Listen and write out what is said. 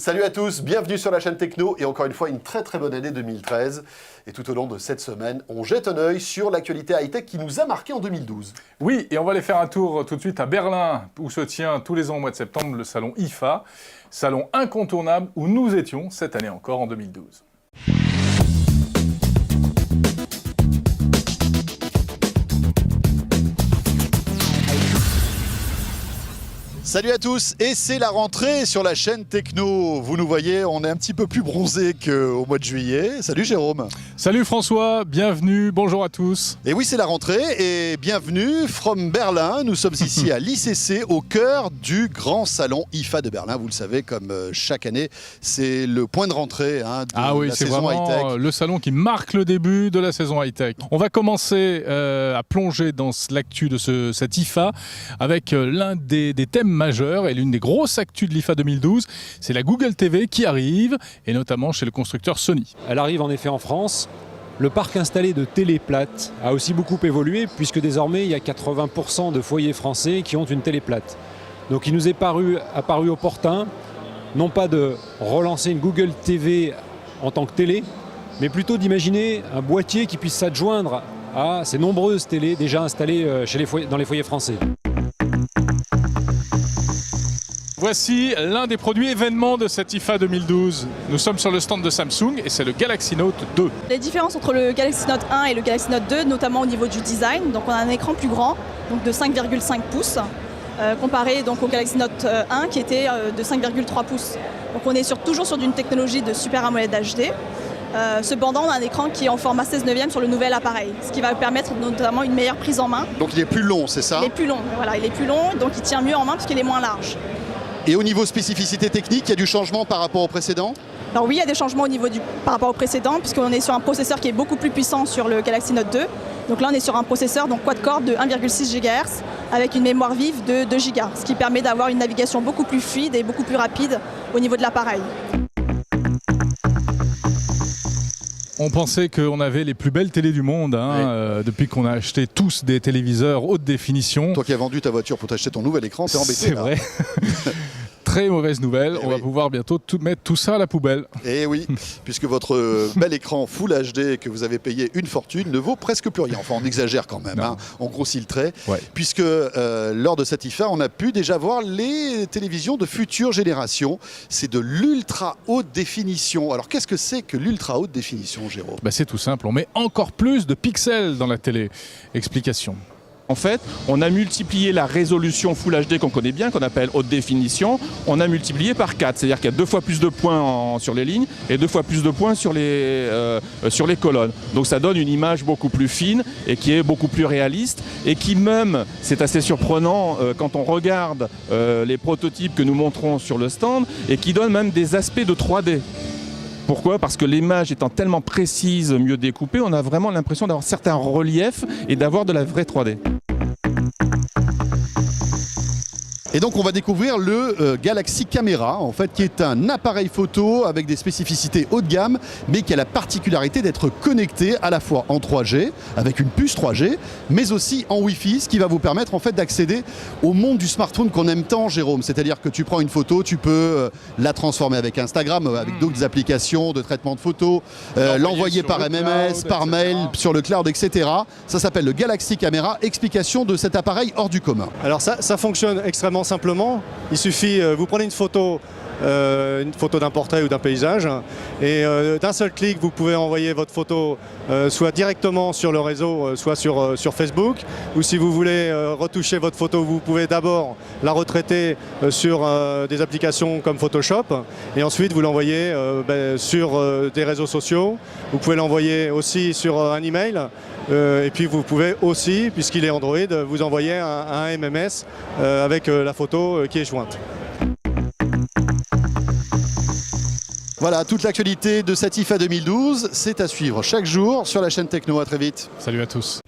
Salut à tous, bienvenue sur la chaîne Techno et encore une fois une très bonne année 2013. Et tout au long de cette semaine, on jette un œil sur l'actualité high-tech qui nous a marqué en 2012. Oui, et on va aller faire un tour tout de suite à Berlin, où se tient tous les ans au mois de septembre le salon IFA, salon incontournable où nous étions cette année encore en 2012. Salut à tous, et c'est la rentrée sur la chaîne Techno. Vous nous voyez, on est un petit peu plus bronzé qu'au mois de juillet. Salut Jérôme. Salut François, bienvenue, bonjour à tous. Et oui, c'est la rentrée et bienvenue from Berlin. Nous sommes ici à l'ICC, au cœur du grand salon IFA de Berlin. Vous le savez, comme chaque année, c'est le point de rentrée de la saison high-tech. Le salon qui marque le début de la saison high-tech. On va commencer à plonger dans l'actu de cet IFA avec l'un des thèmes majeurs et l'une des grosses actus de l'IFA 2012, c'est la Google TV qui arrive, et notamment chez le constructeur Sony. Elle arrive en effet en France. Le parc installé de télé plate a aussi beaucoup évolué, puisque désormais il y a 80% de foyers français qui ont une télé plate. Donc il nous est apparu opportun, non pas de relancer une Google TV en tant que télé, mais plutôt d'imaginer un boîtier qui puisse s'adjoindre à ces nombreuses télés déjà installées dans les foyers français. Voici l'un des produits événements de cette IFA 2012. Nous sommes sur le stand de Samsung et c'est le Galaxy Note 2. Les différences entre le Galaxy Note 1 et le Galaxy Note 2, notamment au niveau du design, donc on a un écran plus grand, donc de 5,5 pouces, comparé donc au Galaxy Note 1 qui était de 5,3 pouces. Donc on est toujours sur une technologie de Super AMOLED HD. Cependant, on a un écran qui est en format 16/9 sur le nouvel appareil, ce qui va permettre notamment une meilleure prise en main. Donc il est plus long, c'est ça? Il est plus long, voilà, il est plus long, donc il tient mieux en main parce qu'il est moins large. Et au niveau spécificité technique, il y a du changement par rapport au précédent? Alors oui, il y a des changements par rapport au précédent, puisqu'on est sur un processeur qui est beaucoup plus puissant sur le Galaxy Note 2. Donc là, on est sur un processeur quad-core de 1,6 GHz avec une mémoire vive de 2 Go, ce qui permet d'avoir une navigation beaucoup plus fluide et beaucoup plus rapide au niveau de l'appareil. On pensait qu'on avait les plus belles télés du monde oui. Depuis qu'on a acheté tous des téléviseurs haute définition. Toi qui as vendu ta voiture pour t'acheter ton nouvel écran, t'es embêté. C'est vrai. Très mauvaise nouvelle, on va pouvoir bientôt mettre tout ça à la poubelle. Et oui, puisque votre bel écran Full HD que vous avez payé une fortune ne vaut presque plus rien. Enfin, on exagère quand même, on grossit le trait. Ouais. Puisque lors de cette IFA, on a pu déjà voir les télévisions de future génération. C'est de l'ultra haute définition. Alors, qu'est-ce que c'est que l'ultra haute définition, Jérôme? C'est tout simple, on met encore plus de pixels dans la télé. Explication. En fait, on a multiplié la résolution Full HD qu'on connaît bien, qu'on appelle haute définition, on a multiplié par 4. C'est-à-dire qu'il y a 2 fois plus de points sur les lignes et 2 fois plus de points sur les colonnes. Donc ça donne une image beaucoup plus fine et qui est beaucoup plus réaliste et qui même, c'est assez surprenant quand on regarde les prototypes que nous montrons sur le stand, et qui donne même des aspects de 3D. Pourquoi? Parce que l'image étant tellement précise, mieux découpée, on a vraiment l'impression d'avoir certains reliefs et d'avoir de la vraie 3D. Et donc on va découvrir le Galaxy Camera, en fait, qui est un appareil photo avec des spécificités haut de gamme, mais qui a la particularité d'être connecté à la fois en 3G, avec une puce 3G, mais aussi en Wi-Fi, ce qui va vous permettre en fait d'accéder au monde du smartphone qu'on aime tant, Jérôme. C'est-à-dire que tu prends une photo, tu peux la transformer avec Instagram, avec d'autres applications de traitement de photos, l'envoyer par MMS, par mail, sur le cloud, etc. Ça s'appelle le Galaxy Camera. Explication de cet appareil hors du commun. Alors ça fonctionne extrêmement simplement. Il suffit, vous prenez une photo d'un portrait ou d'un paysage, et d'un seul clic vous pouvez envoyer votre photo soit directement sur le réseau, soit sur Facebook, ou si vous voulez retoucher votre photo, vous pouvez d'abord la retraiter sur des applications comme Photoshop, et ensuite vous l'envoyez sur des réseaux sociaux. Vous pouvez l'envoyer aussi sur un email, et puis vous pouvez aussi, puisqu'il est Android, vous envoyer un MMS avec la photo qui est jointe. Voilà, toute l'actualité de cette IFA 2012, c'est à suivre chaque jour sur la chaîne Techno. À très vite. Salut à tous.